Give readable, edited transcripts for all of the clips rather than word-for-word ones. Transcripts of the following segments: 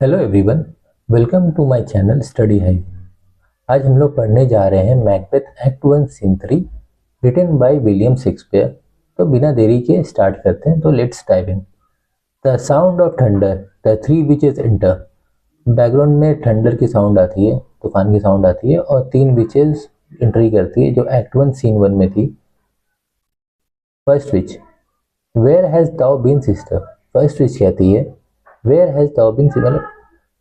Hello everyone, welcome to my channel study है। आज हम लोग पढ़ने जा रहे हैं Macbeth act 1 scene 3 written by William Shakespeare. तो बिना देरी के स्टार्ट करते हैं। तो let's dive in. The sound of thunder, the three witches enter. Background में थंडर की साउंड आती है, तूफान की साउंड आती है और तीन विचेस एंट्री करती है जो एक्ट 1 सीन 1 में थी। First witch, where hast thou been sister. First witch कहती है वेयर हैज दाउ बीन, मतलब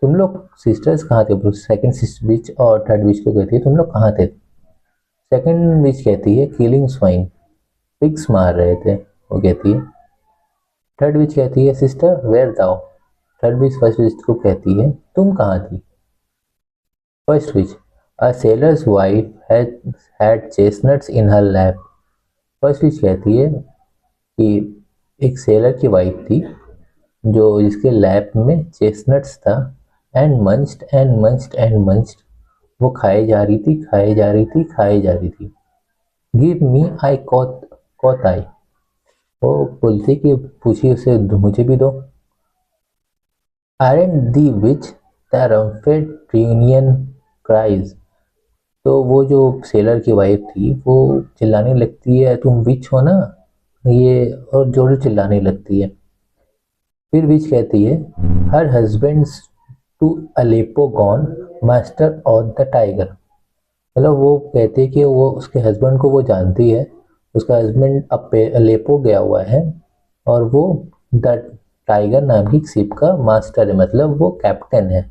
तुम लोग सिस्टर्स कहाँ थे। सेकंड विच और थर्ड विच को कहती है तुम लोग कहाँ थे। सेकंड विच कहती है किलिंग स्वाइन, पिग्स मार रहे थे, वो कहती है। थर्ड विच कहती है sister where thou. Third witch first witch को कहती है तुम कहाँ थी। First witch, a sailor's wife had chestnuts in her lap. First witch कहती है कि एक सेलर की वाइफ थी जो जिसके लैप में चेस्टनट्स था। एंड मंच्ड एंड मंच्ड एंड मंच्ड, वो खाई जा रही थी, खाई जा रही थी, खाई जा रही थी। गिव मी आई कॉट आई, वो बोलती कि पूछी उसे मुझे भी दो। Aroint thee witch the rump fed ronyon cries, तो वो जो सेलर की वाइफ थी वो चिल्लाने लगती है तुम विच हो ना ये, और जोर से चिल्लाने लगती है। फिर विच कहती है her husband's to Aleppo gone master of the Tiger. मतलब वो कहती है कि वो उसके हस्बैंड को वो जानती है, उसका हस्बैंड अब अलेपो गया हुआ है और वो द टाइगर नाम की शिप का मास्टर है, मतलब वो कैप्टन है।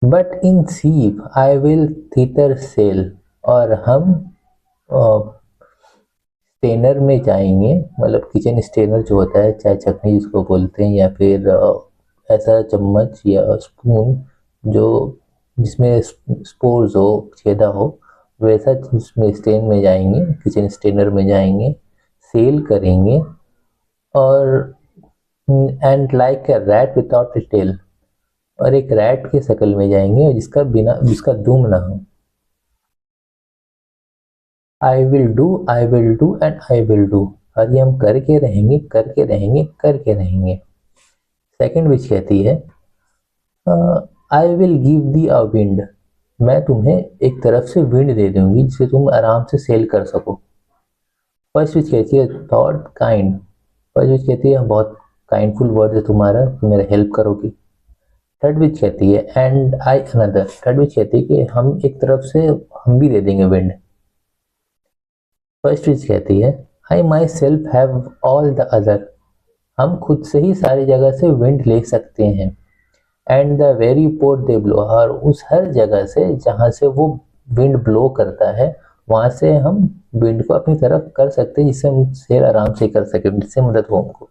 But in ship I will thither sail, और हम स्टेनर में जाएंगे, मतलब किचन स्टेनर जो होता है, चाय छकनी जिसको बोलते हैं, या फिर ऐसा चम्मच या स्पून जो जिसमें स्पोर्स हो, छेदा हो, वैसा जिसमें स्टेन में जाएंगे, किचन स्टेनर में जाएंगे, सेल करेंगे। और and like a rat without a tail, और एक रैट की शक्ल में जाएंगे जिसका दुम ना हो। I will do and I will do, और ये हम करके रहेंगे, करके रहेंगे, करके रहेंगे। सेकंड विच कहती है I will give the a wind, मैं तुम्हें एक तरफ से विंड दे दूंगी जिससे तुम आराम से सेल कर सको। फर्स्ट विच कहती है थॉट काइंड, फर्स्ट विच कहती है बहुत काइंडफुल वर्ड है तुम्हारा, तुम मेरा हेल्प करोगी। थर्ड विच कहती है and I another, third witch कहती है कि हम एक तरफ से हम भी दे देंगे विंड। फर्स्ट विच कहती है I myself have all the other, हम खुद से ही सारी जगह से विंड ले सकते हैं। And the very port they blow, और उस हर जगह से जहाँ से वो विंड ब्लो करता है वहाँ से हम विंड को अपनी तरफ कर सकते हैं, जिससे हम सेल आराम से कर सके, जिससे मदद हो हमको।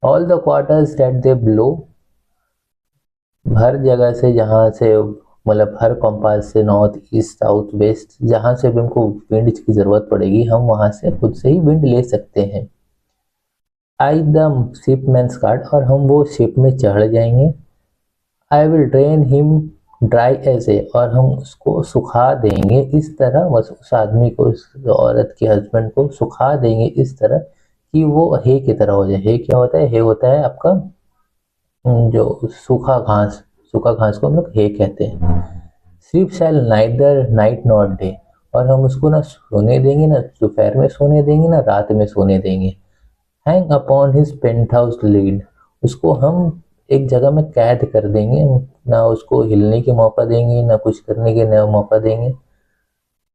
All the quarters that they blow, हर जगह से जहाँ से, मतलब हर कंपास से, नॉर्थ ईस्ट साउथ वेस्ट, जहाँ से भी हमको विंड की ज़रूरत पड़ेगी हम वहाँ से खुद से ही विंड ले सकते हैं। आई द शिपमैन्स कार्ड, और हम वो शिप में चढ़ जाएंगे। I will drain him dry as a, और हम उसको सुखा देंगे इस तरह, बस उस आदमी को, उस औरत के हस्बैंड को सुखा देंगे इस तरह कि वो हे की तरह हो जाए। हे क्या होता है? हे होता है आपका जो सूखा घास, सूखा घास को हम लोग हे कहते हैं। Sleep shall neither night not day, और हम उसको ना सोने देंगे, ना दोपहर में सोने देंगे, ना रात में सोने देंगे। Hang upon his penthouse lid, उसको हम एक जगह में कैद कर देंगे, ना उसको हिलने के मौका देंगे, ना कुछ करने के नया मौका देंगे।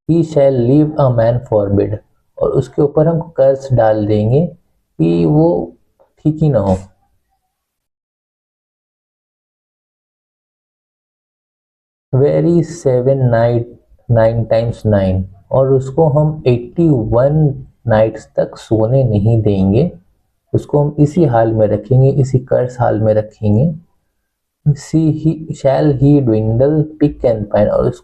ही शैल लीव अ मैन फॉरबिड, और उसके ऊपर हम कर्ज डाल देंगे कि वो ठीक ही ना हो। Very seven night, nine times nine, और उसको हम 81 नाइट्स तक सोने नहीं देंगे, उसको हम इसी हाल में रखेंगे, इसी कर्ज हाल में रखेंगे। सी ही शैल ही ड्विंडल पिक एंड पाइन, और उस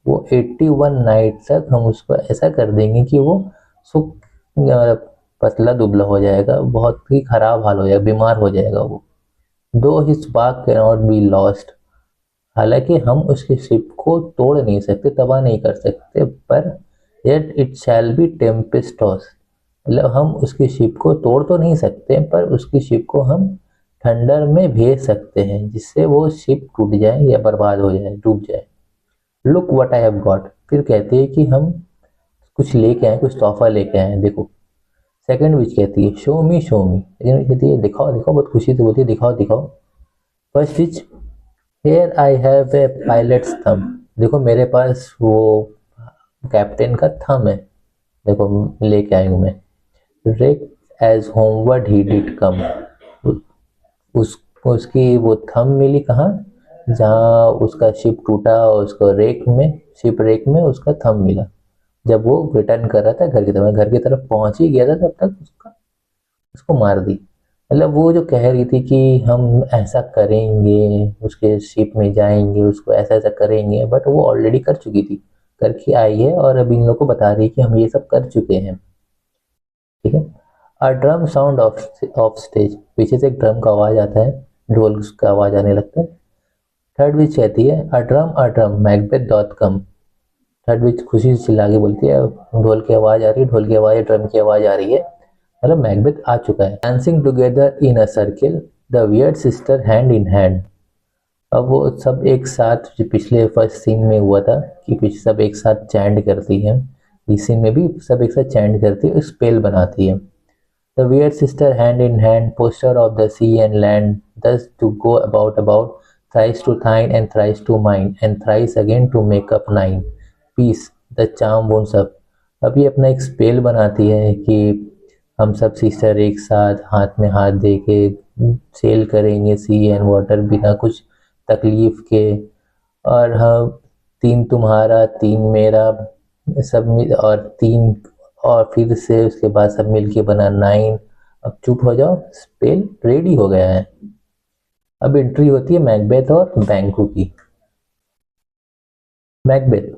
वो 81 नाइट तक हम उसको ऐसा कर देंगे कि वो सुख पतला दुबला हो जाएगा, बहुत ही खराब हाल हो जाएगा, बीमार हो जाएगा वो। दो his Bagh can not be lost, हालांकि हम उसकी शिप को तोड़ नहीं सकते, तबाह नहीं कर सकते, पर येट इट शैल बी टेम्पेस्टॉस, मतलब हम उसकी शिप को तोड़ तो नहीं सकते पर उसकी शिप को हम थंडर में भेज सकते हैं जिससे वो शिप टूट जाए या बर्बाद हो जाए, डूब जाए। Look what I have got, फिर कहती है कि हम कुछ लेके आए, कुछ तोहफा लेके आए हैं, देखो। सेकंड विच कहती है शो मी शो मी, सेकंड कहती है दिखाओ दिखाओ, बहुत खुशी से बोलती है दिखाओ दिखाओ। First which here I have a pilots thumb, देखो मेरे पास वो कैप्टन का थंब है, देखो लेके आई हूँ मैं। Wreck as homeward he did come, उस उसकी वो थंब मिली कहाँ, जहाँ उसका शिप टूटा और उसको रेक में, शिप रेक में उसका थंब मिला जब वो रिटर्न कर रहा था घर की तरफ पहुंच ही गया था, तब तक उसको मार दी। मतलब वो जो कह रही थी कि हम ऐसा करेंगे, उसके शिप में जाएंगे, उसको ऐसा ऐसा करेंगे, बट वो ऑलरेडी कर चुकी थी, करके आई है और अब इन लोगों को बता रही है कि हम ये सब कर चुके हैं। ठीक है। A drum sound of stage, पीछे से एक ड्रम का आवाज आता है, ढोल का आवाज आने लगता है। थर्ड विच कहती है a drum Macbeth dot come, third which खुशी से चिल्ला के बोलती है ढोल की आवाज आ रही है, ढोल की आवाज, ड्रम की आवाज आ रही है, मतलब मैकबेथ आ चुका है। Dancing together in a circle the weird sister hand in hand, अब वो सब एक साथ, जो पिछले फर्स्ट सीन में हुआ था कि पीछे सब एक साथ चैंट करती है, इस सीन में भी सब एक साथ चैंट करती है, स्पेल बनाती है। The weird sister hand in hand, poster of the sea and land, thus to go about, thrice to thine and thrice to mine, and thrice again to make up nine. Peace, the charm wounds up. अब ये अपना एक spell बनाती है कि हम सब sister एक साथ हाथ में हाथ दे के सेल करेंगे सी एंड वाटर, बिना कुछ तकलीफ के, और हम तीन तुम्हारा तीन मेरा, सब और तीन, और फिर से उसके बाद सब मिलके बना नाइन। अब चुप हो जाओ, स्पेल रेडी हो गया है। अब एंट्री होती है मैकबेथ और बैंकू की। Macbeth,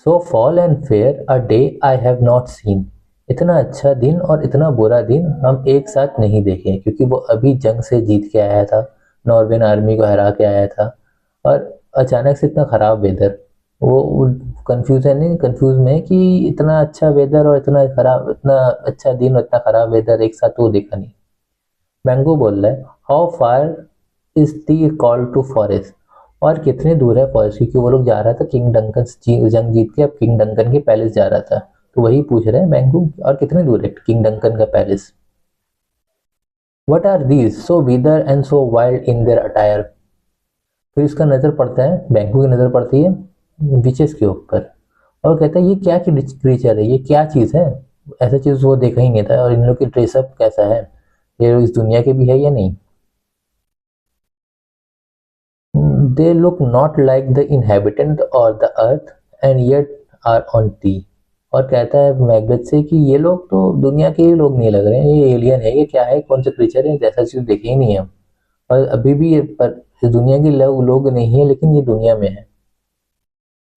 so fall and fair a day I have not seen, इतना अच्छा दिन और इतना बुरा दिन हम एक साथ नहीं देखे, क्योंकि वो अभी जंग से जीत के आया था, नॉर्वेन आर्मी को हरा के आया था, और अचानक से इतना ख़राब वेदर, वो कंफ्यूजन नहीं, कंफ्यूज में है कि इतना अच्छा वेदर और इतना खराब, इतना अच्छा दिन और इतना खराब वेदर एक साथ वो देखा नहीं। मैंगो बोल रहा है how far is the call to forest, और कितने दूर है फॉरेस्ट, क्योंकि वो लोग जा रहा था किंग डंकन जंग जीत के, अब किंग डंकन के पैलेस जा रहा था, तो वही पूछ रहे हैं मैंगो, और कितने दूर है किंग डंकन का palace. What are these so withered and so wild in their attire, फिर इसका नज़र पड़ता है, बैंकू की नज़र पड़ती है बीचेस के ऊपर, और कहता है ये क्या क्रीचर है, ये क्या चीज़ है, ऐसा चीज़ वो देखा ही नहीं था, और इन लोग की ड्रेसअप कैसा है, ये लोग इस दुनिया के भी है या नहीं। They look not like the inhabitant और the earth and yet are on't, और कहता है मैकबेथ से कि ये लोग तो दुनिया के ही लोग नहीं लग रहे हैं, ये एलियन है, ये क्या है, कौन सा क्रीचर है, जैसा चीज़ देखे ही नहीं है, और अभी भी पर इस दुनिया के लोग नहीं है, लेकिन ये दुनिया में है।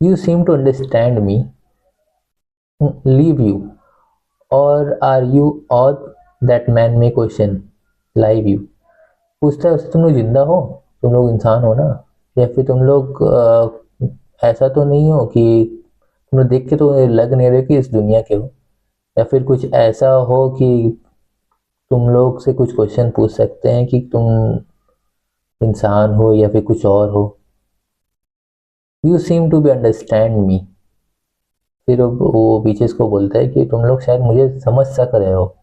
You seem to understand me, live you, और are you aught that man may question, live you, पूछता है उससे तुम लोग जिंदा हो, तुम लोग इंसान हो ना, या फिर तुम लोग ऐसा तो नहीं हो कि तुम लोग देख के तो लग नहीं रहे कि इस दुनिया के हो, या फिर कुछ ऐसा हो कि तुम लोग से कुछ क्वेश्चन पूछ सकते हैं कि तुम इंसान हो या फिर कुछ और हो। You seem to be understand me, फिर वो बीचेस को बोलता है कि तुम लोग शायद मुझे समझ सक रहे हो।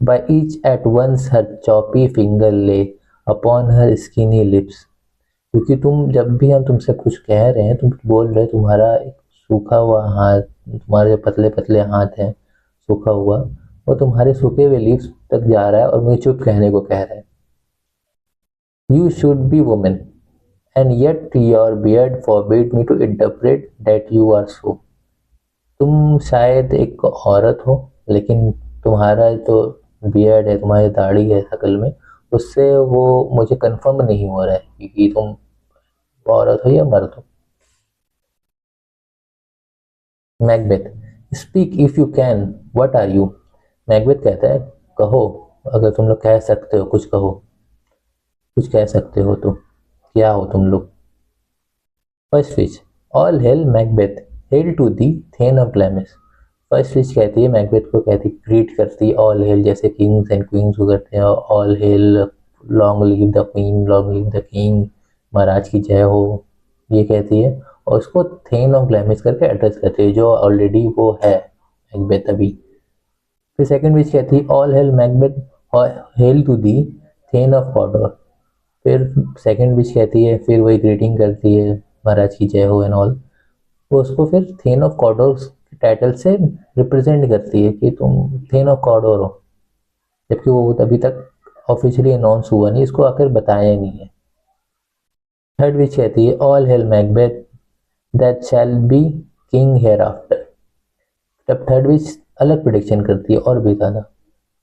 By each at once her choppy finger lay upon her skinny lips, क्योंकि तुम जब भी हम तुमसे कुछ कह रहे हैं, तुम बोल रहे, तुम्हारा एक सूखा हुआ हाथ, तुम्हारे जो पतले पतले हाथ हैं सूखा हुआ, वो तुम्हारे सूखे हुए लिप्स तक जा रहा है और मुझे चुप कहने को कह रहा है। You should be women and yet your beard forbid me to interpret that you are so, तुम शायद एक औरत हो, लेकिन तुम्हारा जो बियर्ड है, तुम्हारी दाढ़ी है शकल में, उससे वो मुझे कंफर्म नहीं हो रहा है कि तुम औरत हो या मर्द हो। Macbeth, speak if you can, what are you, Macbeth कहता है कहो, अगर तुम लोग कह सकते हो कुछ कहो, कुछ कह सकते हो तो क्या हो तुम लोग। First witch, all hail Macbeth, hail to thee thane of Glamis, first witch कहती है मैकबेथ को, कहती ग्रीट करती है ऑल हेल, जैसे किंग्स एंड क्वींस को करते हैं all hail long live the queen, long live the king, महाराज की जय हो, ये कहती है और उसको थेन ऑफ ग्लैमिस करके एड्रेस करती है, जो ऑलरेडी वो है मैकबेथ अभी। फिर सेकंड विच कहती है all hail Macbeth, hail to thee thane of Cawdor. फिर सेकंड विच कहती है, फिर वही ग्रीटिंग करती है, महाराज की जय हो एंड ऑल। वो उसको फिर थेन ऑफ कॉर्डोर टाइटल से रिप्रेजेंट करती है कि तुम थेन ऑफ कॉर्डोर हो, जबकि वो अभी तक ऑफिशियली अनाउंस हुआ नहीं, इसको आकर बताया नहीं है। थर्ड विच कहती है all hail Macbeth that shall be king hereafter. तब थर्ड विच अलग प्रिडिक्शन करती है और भी ज़्यादा,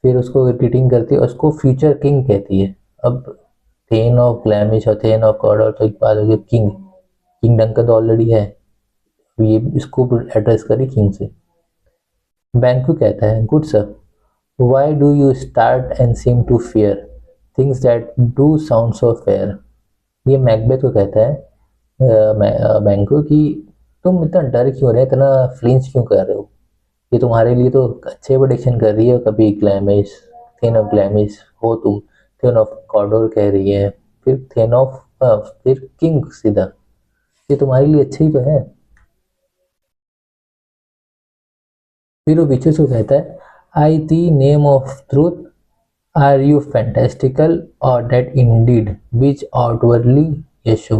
फिर उसको रिपीटिंग करती है, उसको फ्यूचर किंग कहती है। अब थेन ऑफ ग्लैमिश और थेन ऑफ कॉर्डोर तो एक बात होगी, किंग, किंग डंकन तो ऑलरेडी है, ये इसको एड्रेस करी किंग से। बैंकू कहता है good sir, why do you start and seem to fear things that do sound so fair. ये मैकबेथ को कहता है बैंकू कि तुम इतना डर क्यों रहे, इतना फ्लिंच क्यों कर रहे हो, ये तुम्हारे लिए तो अच्छे प्रेडिक्शन कर रही है, कभी ग्लैमिश, थेन ऑफ ग्लैमिश हो तुम, थेन ऑफ कॉर्डोर कह रही है, फिर थेन ऑफ फिर किंग सीधा, ये तुम्हारे लिए अच्छे ही तो है। फिर वो विचेस को कहता है I the name of truth are you fantastical और that indeed which outwardly ye show.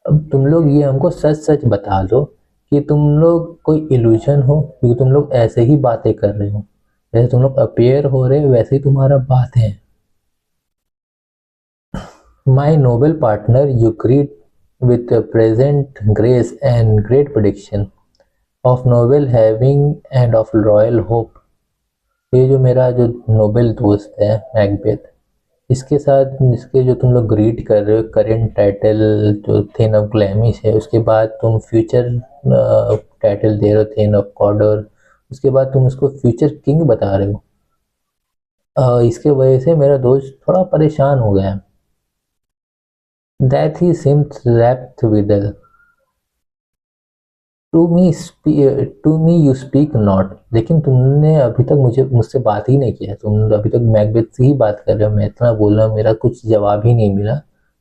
अब तुम लोग ये हमको सच सच बता दो कि तुम लोग कोई इल्यूजन हो, क्योंकि तुम लोग ऐसे ही बातें कर रहे हो, जैसे तुम लोग अपेयर हो रहे हो वैसे ही तुम्हारा बात है। My noble partner you greet with present grace and great prediction of noble having and of royal hope. ये जो मेरा जो नोबल दोस्त है मैकबेथ, इसके साथ इसके जो तुम लोग ग्रीट कर रहे हो करेंट टाइटल जो थेन ऑफ ग्लैमिश है, उसके बाद तुम फ्यूचर टाइटल दे रहे हो थेन ऑफ कॉर्डोर, उसके बाद तुम उसको फ्यूचर किंग बता रहे हो। इसके वजह से मेरा दोस्त थोड़ा परेशान हो गया। That he seems rapt withal to me you speak not. लेकिन तुमने अभी तक मुझसे बात ही नहीं किया, तुम अभी तक मैकबेथ से ही बात कर रहे हो, मैं इतना बोला मेरा कुछ जवाब ही नहीं मिला।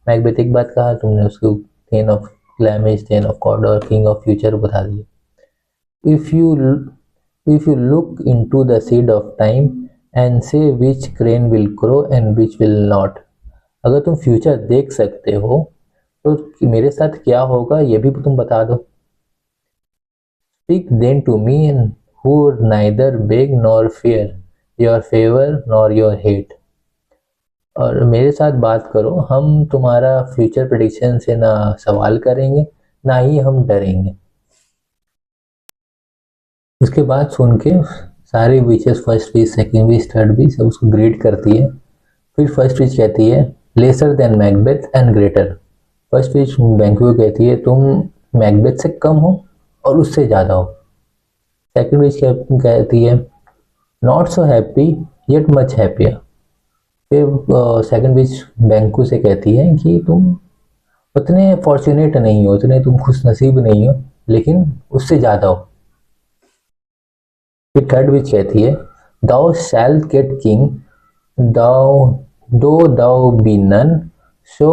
मैकबेथ एक बात कहा, तुमने उसको thane of Glamis, thane of Cawdor, king of future बता दिया। If you if you look into the seed of time and say which grain will grow and which will not. अगर तुम फ्यूचर देख सकते हो तो मेरे साथ क्या होगा ये भी तुम बता दो। Speak then to me who neither beg nor fear your favor nor your hate। और मेरे साथ बात करो, हम तुम्हारा फ्यूचर प्रेडिक्शन से ना सवाल करेंगे ना ही हम डरेंगे। उसके बाद सुन के सारे witches, first which, second which, third which, सब उसको ग्रेट करती है। फिर फर्स्ट विच कहती है lesser than Macbeth and greater. First which BenQ कहती है तुम मैकबेथ से कम हो और उससे ज़्यादा हो। सेकेंड विच कहती है not so happy yet much happier. फिर सेकेंड विच बैंकू से कहती है कि तुम उतने फॉर्चुनेट नहीं हो, उतने तुम खुश नसीब नहीं हो, लेकिन उससे ज़्यादा हो। फिर थर्ड विच कहती है दाउ शैल gate king thou though thou be none so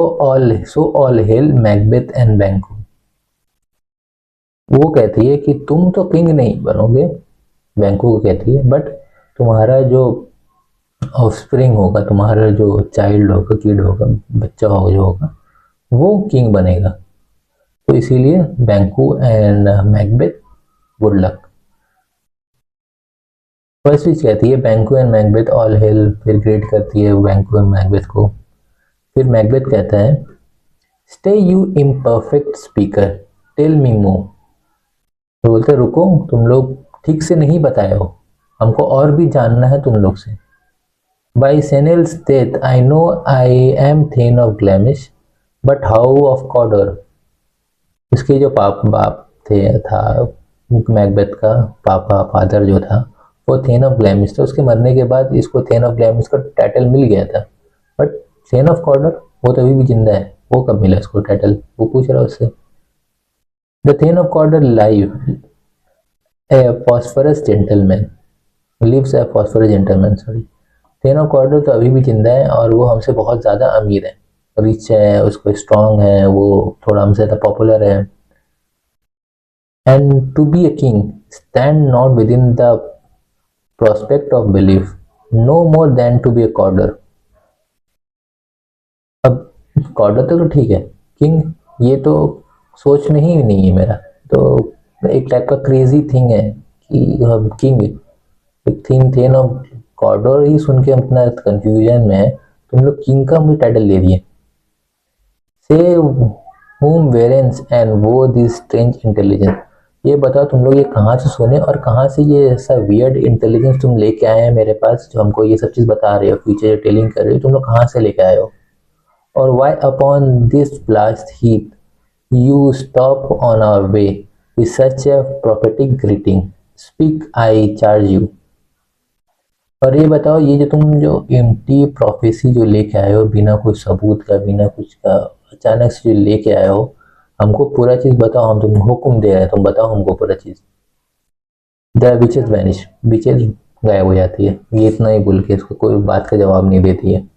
all hail Macbeth and Banquo. वो कहती है कि तुम तो किंग नहीं बनोगे, बैंकू को कहती है, बट तुम्हारा जो ऑफस्प्रिंग होगा, तुम्हारा जो चाइल्ड होगा, किड होगा, बच्चा होगा जो होगा, वो किंग बनेगा। तो इसीलिए Banquo and Macbeth good luck. First witch कहती है Banquo and Macbeth all hail, फिर ग्रेट करती है बैंकू एंड मैकबेथ को। फिर मैकबेथ कहता है stay you imperfect speaker tell me more. तो बोलते रुको, तुम लोग ठीक से नहीं बताए हो, हमको और भी जानना है तुम लोग से। By Sinel's death I know I am thane of Glamis but how of Cawdor. उसके जो बाप था मैकबेथ का पापा, फादर जो था वो थेन ऑफ ग्लैमिश था, उसके मरने के बाद इसको थेन ऑफ ग्लैमिश का टाइटल मिल गया था, बट थेन ऑफ कॉर्डोर वो तो अभी भी जिंदा है, वो कब मिला इसको टाइटल, वो पूछ रहा है उससे। The thane of Cawdor live A phosphorus gentleman lives a phosphorus gentleman, sorry। सेना कॉर्डर तो अभी भी जिंदा है और वो हमसे बहुत ज़्यादा अमीर है, रिच है, उसको स्ट्रांग है, वो थोड़ा हमसे ज़्यादा पॉपुलर है। And to be a king stand not within the prospect of belief no more than to be a Cawdor. अब कॉर्डर तो ठीक है, किंग ये तो सोच में ही नहीं है मेरा। तो एक टाइप का क्रेजी थिंग है कि हम किंग, एक थिंग थे ना, कॉर्डर ही सुन के हम इतना कंफ्यूजन में है, तुम लोग किंग का मुझे टाइटल ले दिए। से whom variance and वो दिस स्ट्रेंज इंटेलिजेंस, ये बताओ तुम लोग ये कहाँ से सुने और कहाँ से ये ऐसा वियर्ड इंटेलिजेंस तुम लेके आए हैं मेरे पास, जो हमको ये सब चीज़ बता रहे हो, फ्यूचर टेलिंग कर रहे हो, तुम लोग कहाँ से लेके आए हो? और why upon this blast heap you stop on our way with such a prophetic greeting? Speak, I charge you. और ये बताओ, ये जो तुम जो एम्प्टी प्रोफेसी जो लेके आए हो बिना कोई सबूत का, बिना कुछ का, अचानक से जो लेके आए हो, हमको पूरा चीज बताओ, हम तुमको हुक्म दे रहे हैं, तुम बताओ हमको पूरा चीज। द विचेस वैनिश, विचेस गायब हो जाती है, ये इतना ही बोल के इसको कोई बात का जवाब नहीं देती है।